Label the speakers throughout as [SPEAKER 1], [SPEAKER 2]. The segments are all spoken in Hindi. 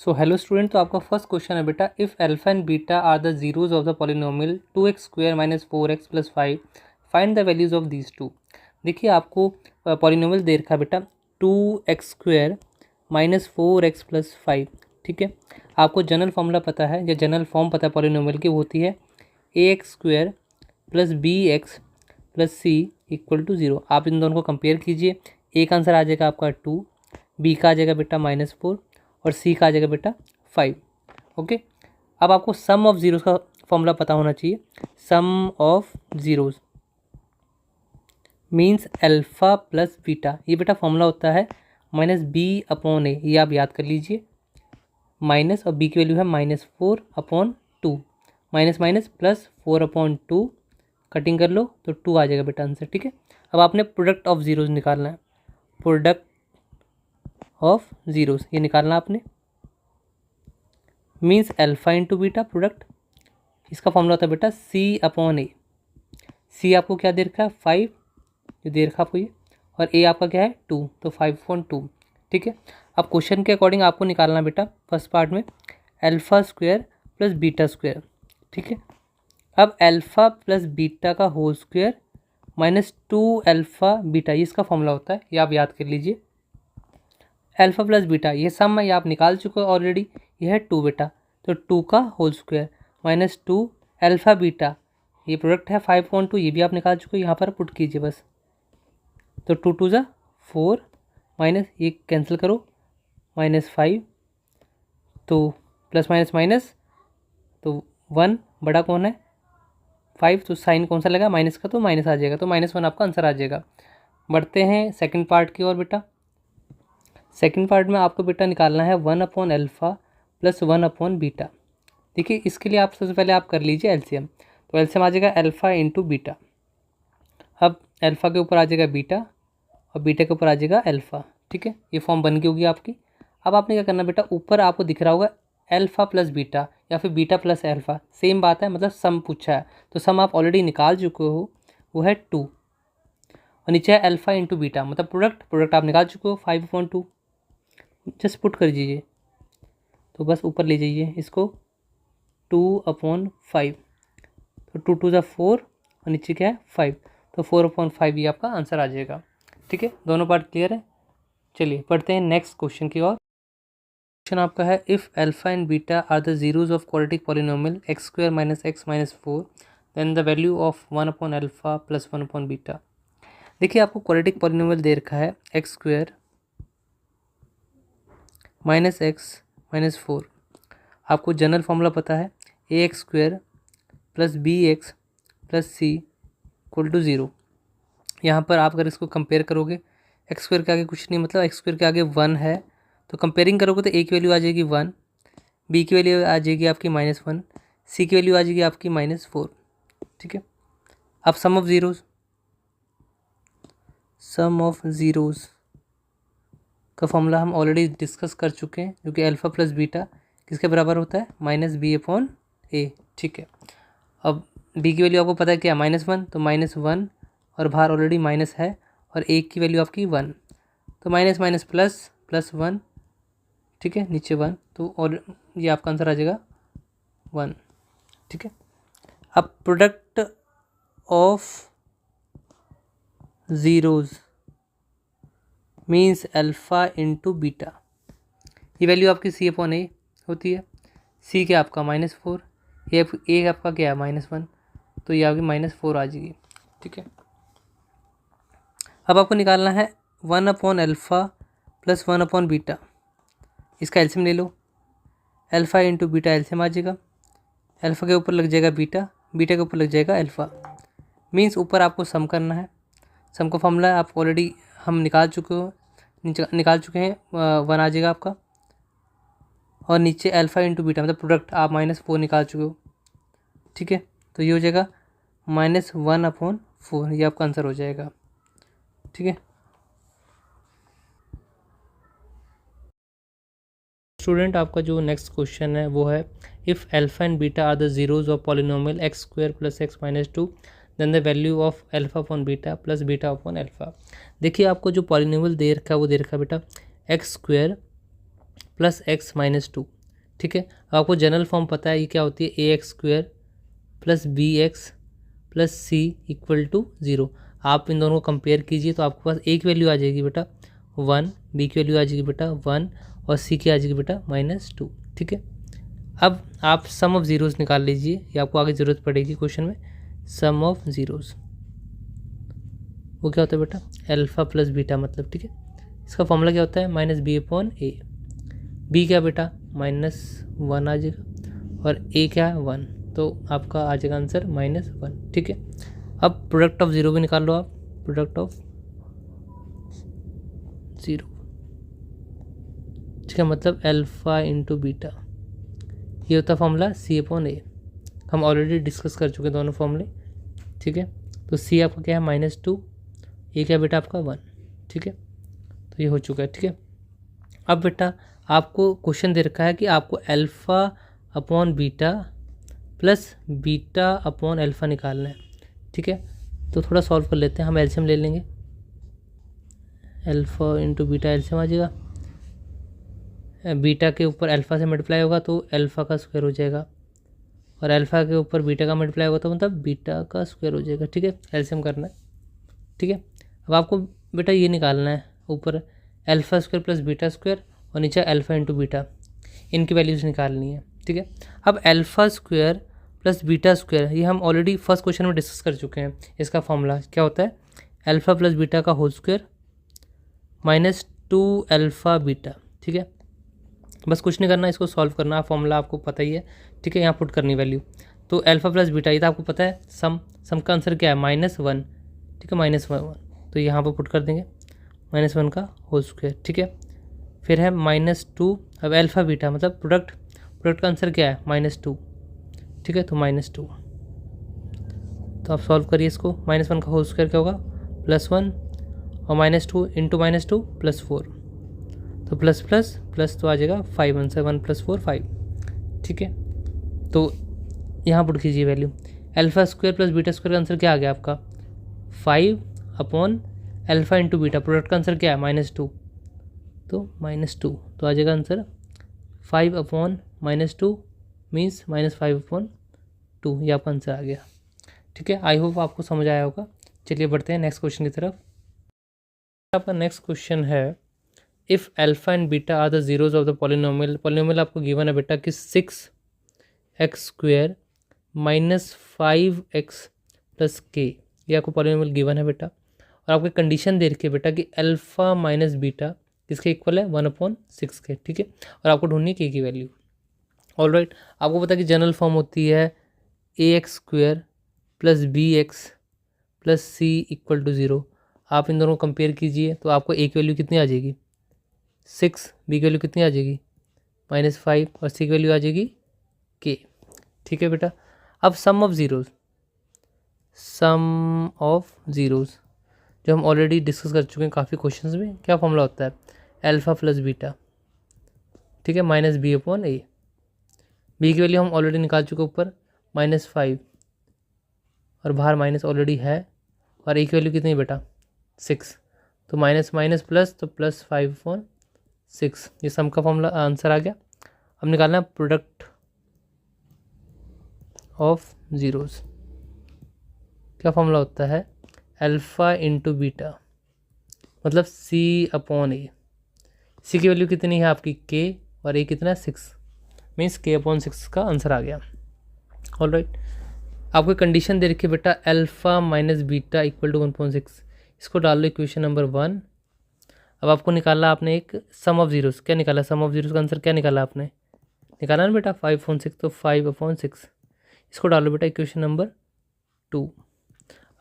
[SPEAKER 1] सो हेलो स्टूडेंट, तो आपका फर्स्ट क्वेश्चन है बेटा, if alpha and beta are the zeros of the polynomial 2x² minus 4x plus 5, find the values of these two. देखिए आपको पॉलिनोमियल दे रखा है बेटा 2x² माइनस 4x प्लस 5। ठीक है, आपको जनरल फॉर्मूला पता है या जनरल फॉर्म पता है पॉलिनोमियल की, होती है ax² plus bx plus c equal to 0। आप इन दोनों को कंपेयर कीजिए, ए का आंसर आ जाएगा आपका 2, बी का आ जाएगा बेटा -4 और सी का आ जाएगा बेटा 5। ओके, अब आपको सम ऑफ जीरोस का फॉर्मूला पता होना चाहिए। Sum of zeros means alpha plus beta, ये बेटा फॉर्मूला होता है -b/a। ये आप याद कर लीजिए, माइनस और b की वैल्यू है -4/2, माइनस माइनस प्लस 4/2, कटिंग कर लो तो 2 आ जाएगा बेटा आंसर। ठीक है, अब आपने प्रोडक्ट ऑफ जीरोस निकालना है, प्रोडक्ट ऑफ जीरोस ये निकालना आपने, means alpha into beta product. इसका फॉर्मूला होता है बेटा c/a। c आपको क्या दे रखा है 5, जो दे रखा आपको ये, और a आपका क्या है 2, तो 5/2। ठीक है, अब क्वेश्चन के अकॉर्डिंग आपको निकालना बेटा फर्स्ट पार्ट में alpha square plus beta square. ठीक है, अब अल्फा प्लस बीटा का whole square minus 2 alpha beta, ये इसका फॉर्मूला होता है, ये आप याद कर लीजिए। अल्फा प्लस बीटा ये सम में आप निकाल चुके हो ऑलरेडी, ये है 2 बेटा, तो 2 का whole square minus 2 alpha beta, ये प्रोडक्ट है 5/2, ये भी आप निकाल चुके हो, यहाँ पर पुट कीजिए बस। तो 2 2 ज़ा 4, माइनस ये कैंसिल करो, -5, तो प्लस माइनस माइनस, तो 1 बड़ा कौन है 5, तो साइन कौन सा लगा माइनस का, तो माइनस आ जाएगा, तो -1 आपका आंसर आ जाएगा। बढ़ते हैं सेकंड पार्ट की ओर बेटा। सेकंड पार्ट में आपको बेटा निकालना है 1/अल्फ़ा प्लस 1/बीटा। देखिए इसके लिए आप सबसे पहले आप कर लीजिए एलसीएम, तो एलसीएम आ जाएगा अल्फ़ा इंटू बीटा। अब अल्फ़ा के ऊपर आ जाएगा बीटा और बीटा के ऊपर आ जाएगा अल्फ़ा। ठीक है, ये फॉर्म बन गई होगी आपकी। अब आपने क्या करना बेटा, ऊपर आपको दिख रहा होगा अल्फ़ा प्लस बीटा या फिर बीटा प्लस अल्फ़ा, सेम बात है, मतलब सम पूछा है, तो सम आप ऑलरेडी निकाल चुके हो, वो है 2, और नीचे है अल्फ़ा इंटू बीटा, मतलब प्रोडक्ट आप निकाल चुके हो 5/2, जस्ट पुट कर दीजिए, तो बस ऊपर ले जाइए इसको 2/5, तो 2 2 ज़ा 4 और नीचे क्या है 5, तो 4/5 ये आपका आंसर आ जाएगा। ठीक है, दोनों पार्ट क्लियर है। चलिए पढ़ते हैं नेक्स्ट क्वेश्चन की ओर। क्वेश्चन आपका है, if alpha and beta are the zeros of quadratic polynomial x² minus x minus 4, then the value of 1/अल्फा प्लस 1/बीटा। देखिए आपको क्वाड्रेटिक पॉलिनोमियल दे रखा है x² माइनस x माइनस 4। आपको जनरल फॉर्मूला पता है ax² plus bx plus c equal to 0। यहाँ पर आप अगर इसको कंपेयर करोगे, x² के आगे कुछ नहीं, मतलब x² के आगे 1 है, तो कंपेयरिंग करोगे तो a की वैल्यू आ जाएगी 1, b की वैल्यू आ जाएगी आपकी -1, c की वैल्यू आ जाएगी आपकी -4। ठीक है, अब सम ऑफ ज़ीरोज़ का फॉर्मूला हम ऑलरेडी डिस्कस कर चुके हैं, जो कि अल्फ़ा प्लस बीटा किसके बराबर होता है -b/a। ठीक है, अब b की वैल्यू आपको पता है क्या -1, तो -1 और बाहर ऑलरेडी माइनस है, और a की वैल्यू आपकी 1, तो माइनस माइनस प्लस प्लस 1। ठीक है, नीचे 1, तो और ये आपका आंसर आ जाएगा 1। ठीक है, अब product of zeros means alpha into beta, ये वैल्यू आपकी c/a होती है। c क्या आपका -4, a आपका क्या है -1, तो ये आपकी -4 आ जाएगी। ठीक है, अब आपको निकालना है 1/अल्फ़ा प्लस 1/बीटा। इसका एलसीएम ले लो, अल्फ़ा इंटू बीटा एलसीएम आ जाएगा, अल्फ़ा के ऊपर लग जाएगा बीटा, बीटा के ऊपर लग जाएगा अल्फ़ा, मीन्स ऊपर आपको सम करना है। सम का फॉर्मूला आप ऑलरेडी हम निकाल चुके हैं, 1 आ जाएगा आपका, और नीचे अल्फ़ा इंटू बीटा मतलब प्रोडक्ट आप -4 निकाल चुके हो। ठीक है, तो ये हो जाएगा -1/4, ये आपका आंसर हो जाएगा। ठीक है स्टूडेंट, आपका जो नेक्स्ट क्वेश्चन है वो है, if alpha and beta are the zeros of polynomial x² plus x minus 2, then the value of अल्फ़ा/बीटा प्लस बीटा/अल्फ़ा। देखिए आपको जो पॉलिनोमियल दे रखा है वो दे रखा है बेटा x² plus x minus two. ठीक है, अब आपको जनरल फॉर्म पता है ये क्या होती है, A X square plus B X plus C equal to 0। आप इन दोनों को कंपेयर कीजिए तो आपके पास एक वैल्यू आ जाएगी बेटा 1, बी की वैल्यू आ जाएगी बेटा 1 और सी की आ जाएगी बेटा -2। ठीक है, अब आप सम ऑफ ज़ीरोज़ निकाल लीजिए, ये आपको आगे ज़रूरत पड़ेगी क्वेश्चन में। सम ऑफ ज़ीरोज़ वो क्या होता है बेटा, अल्फ़ा प्लस बीटा मतलब। ठीक है, इसका फॉर्मूला क्या होता है, -b/a। बी क्या बेटा -1 आ जाएगा और ए क्या है 1, तो आपका आ जाएगा आंसर -1। ठीक है, अब प्रोडक्ट ऑफ ज़ीरो भी निकाल लो आप, प्रोडक्ट ऑफ ज़ीरो। ठीक है, मतलब अल्फ़ा इंटू बीटा, ये होता है फॉर्मूला c/a। हम ऑलरेडी डिस्कस कर चुके हैं दोनों फॉर्मूले। ठीक है, तो c आपका क्या है -2, ये क्या बेटा आपका 1। ठीक है, तो ये हो चुका है। ठीक है, अब बेटा आपको क्वेश्चन दे रखा है कि आपको alpha upon beta plus beta upon alpha निकालना है। ठीक है, तो थोड़ा सॉल्व कर लेते हैं, हम एलसीएम ले लेंगे। अल्फ़ा इंटू बीटा एलसीएम आ जाएगा, बीटा के ऊपर अल्फ़ा से मल्टीप्लाई होगा तो अल्फ़ा का स्क्वायर हो जाएगा और अल्फ़ा के ऊपर बीटा का मल्टीप्लाई होगा तो मतलब बीटा का स्क्वायर हो जाएगा। ठीक है, एलसीएम करना है। ठीक है, अब आपको बेटा ये निकालना है, ऊपर alpha square plus beta square और नीचे अल्फ़ा इंटू बीटा, इनकी वैल्यूज़ निकालनी है। ठीक है, अब alpha square plus beta square ये हम ऑलरेडी फर्स्ट क्वेश्चन में डिस्कस कर चुके हैं। इसका फॉर्मूला क्या होता है, अल्फ़ा प्लस बीटा का होल स्क्वायर -2 अल्फ़ा बीटा। ठीक है, बस कुछ नहीं करना, इसको सॉल्व करना, फॉर्मूला आपको पता ही है। ठीक है, यहाँ पुट करनी वैल्यू, तो अल्फ़ा प्लस बीटा ये तो आपको पता है, सम का आंसर क्या है -1। ठीक है, -1, तो यहाँ पर पुट कर देंगे -1 का होल स्क्वायर। ठीक है, फिर है -2, अब अल्फ़ा बीटा मतलब प्रोडक्ट का आंसर क्या है -2। ठीक है, तो -2, तो आप सॉल्व करिए इसको, -1 का होल स्क्वायर क्या होगा +1 और -2 इंटू -2 +4, तो प्लस प्लस प्लस तो आ जाएगा 5, आंसर 1 + 4 5। ठीक है, तो यहाँ पुट कीजिए value, alpha square plus beta square का आंसर क्या आ गया आपका 5 upon alpha into beta, product का आंसर क्या है -2, तो -2, तो आ जाएगा आंसर 5 अपॉन -2 मीन्स -5/2, ये आपका आंसर आ गया। ठीक है, आई होप आपको समझ आया होगा। चलिए बढ़ते हैं नेक्स्ट क्वेश्चन की तरफ। आपका नेक्स्ट क्वेश्चन है, if alpha and beta are the zeros of the polynomial आपको गिवन है बेटा कि 6x² -5x + k, ये आपको पॉलिनोमियल गिवन है बेटा, और आपको कंडीशन दे रखी है बेटा कि अल्फ़ा माइनस बीटा किसके इक्वल है 1/6 के। ठीक है, और आपको ढूंढनी k की वैल्यू। ऑलराइट, आपको पता है कि जनरल फॉर्म होती है ax² + bx + c = 0। आप इन दोनों को कंपेयर कीजिए तो आपको a की वैल्यू कितनी आ जाएगी 6, बी की वैल्यू कितनी आ जाएगी -5 और सी की वैल्यू आ जाएगी k। ठीक है बेटा, अब सम ऑफ ज़ीरोज़ जो हम ऑलरेडी डिस्कस कर चुके हैं काफ़ी क्वेश्चंस में, क्या फॉर्मूला होता है अल्फ़ा प्लस बीटा। ठीक है, -b/a, बी की वैल्यू हम ऑलरेडी निकाल चुके ऊपर -5 और बाहर माइनस ऑलरेडी है, और ए की वैल्यू कितनी है बेटा 6, तो माइनस माइनस प्लस तो +5/6, ये सम का फॉर्मूला आंसर आ गया। अब निकालना है प्रोडक्ट ऑफ ज़ीरोज़, क्या फॉर्मूला होता है अल्फ़ा इंटू बीटा मतलब c/a। सी की वैल्यू कितनी है आपकी k और a कितना है 6, मीन्स k/6 का आंसर आ गया। ऑलराइट, आपको कंडीशन दे रखी है बेटा अल्फ़ा माइनस बीटा = 1/6, इसको डाल लो इक्वेशन नंबर 1। अब आपको निकाला आपने एक सम ऑफ ज़ीरोज़, क्या निकाला सम ऑफ ज़ीरोज़ का आंसर क्या निकाला आपने, निकाला ना बेटा 5/6, तो 5/6, इसको डालो बेटा इक्वेशन नंबर 2।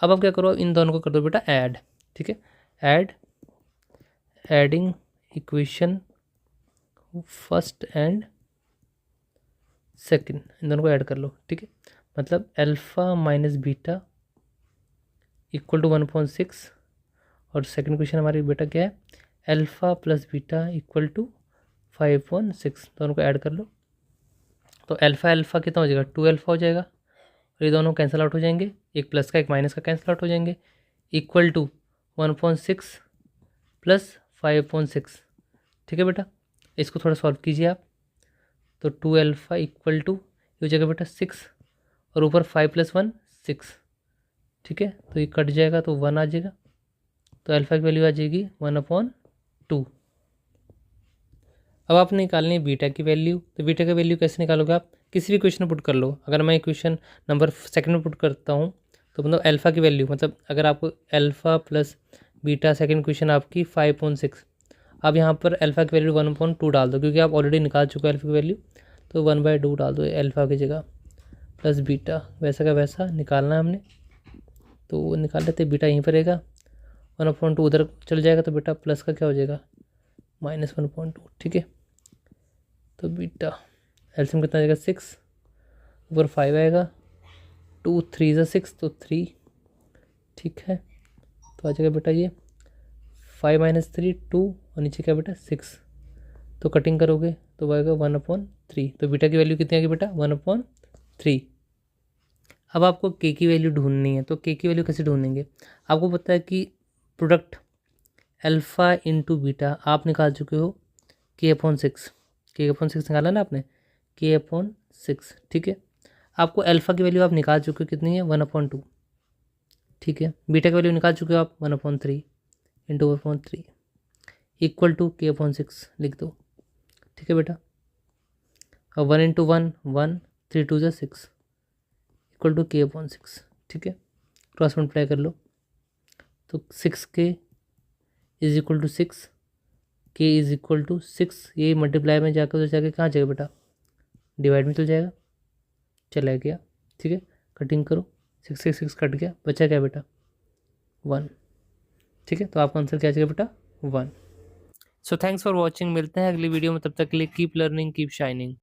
[SPEAKER 1] अब आप क्या करो, इन दोनों को कर दो बेटा ऐड। ठीक है, adding equation first and second, इन दोनों को ऐड कर लो। ठीक है, मतलब अल्फ़ा माइनस बीटा = 1/6 और सेकंड क्वेश्चन हमारी बेटा क्या है अल्फ़ा प्लस बीटा = 5/6, दोनों को ऐड कर लो, तो अल्फ़ा कितना हो जाएगा 2 अल्फ़ा हो जाएगा, और ये दोनों कैंसिल आउट हो जाएंगे, एक प्लस का एक माइनस का कैंसिल आउट हो जाएंगे, = 1/6 + 5/6। ठीक है बेटा, इसको थोड़ा सॉल्व कीजिए आप। तो 2 अल्फ़ा इक्वल टू ये हो जाएगा बेटा 6 और ऊपर 5 + 1 6। ठीक है, तो ये कट जाएगा तो 1 आ जाएगा। तो अल्फ़ा की वैल्यू आ जाएगी 1/2। अब आप निकालनी है बीटा की वैल्यू। तो बीटा की वैल्यू कैसे निकालोगे आप? किसी भी क्वेश्चन में पुट कर लो। अगर मैं क्वेश्चन नंबर सेकंड में पुट करता हूँ तो मतलब अल्फ़ा की वैल्यू, मतलब अगर आपको alpha plus beta second question आपकी 5/6, अब यहाँ पर अल्फ़ा की वैल्यू 1/2 डाल दो, क्योंकि आप ऑलरेडी निकाल चुके हो अल्फ़ा की वैल्यू। तो 1/2 डाल दो अल्फ़ा की जगह, प्लस बीटा वैसा का वैसा निकालना है हमने। तो वो निकाल लेते, बीटा यहीं पर रहेगा, 1/2 उधर चल जाएगा, तो बेटा प्लस का क्या हो जाएगा -1/2। ठीक है, तो बीटा एलसीएम कितना आ जाएगा 6, ऊपर 5 आएगा, 2 3 ज़ा 6 तो 3। ठीक है, तो आ जाएगा बेटा ये 5 - 3 2 और नीचे क्या बेटा 6। तो कटिंग करोगे तो आएगा 1/3। तो बीटा की वैल्यू कितनी आएगी बेटा 1/3। अब आपको के की वैल्यू ढूंढनी है। तो के की वैल्यू कैसे ढूंढेंगे? आपको पता है कि प्रोडक्ट अल्फ़ा इंटू बीटा आप निकाल चुके हो k/6। k/6 निकाला ना आपने, k/6। ठीक है, आपको अल्फ़ा की वैल्यू आप निकाल चुके हो, कितनी है 1/2। ठीक है, बीटा की वैल्यू निकाल चुके हो आप 1/3 इंटू 1/3 इक्वल टू k/6 लिख दो। ठीक है बेटा, और 1 × 1 1, 3 2 ज़ा 6 इक्वल टू k/6। ठीक है, क्रॉस मल्टीप्लाई कर लो। तो 6k is equal to 6, k is equal to 6। ये मल्टीप्लाई में जाकर तो जाके कहाँ जाएगा बेटा, डिवाइड में चल जाएगा, चला गया। ठीक है, कटिंग करो, 6 से 6 कट गया, बचा क्या बेटा 1। ठीक है, तो आपका आंसर क्या आ जाएगा बेटा 1। सो थैंक्स फॉर वॉचिंग, मिलते हैं अगली वीडियो में, तब तक के लिए कीप लर्निंग कीप शाइनिंग।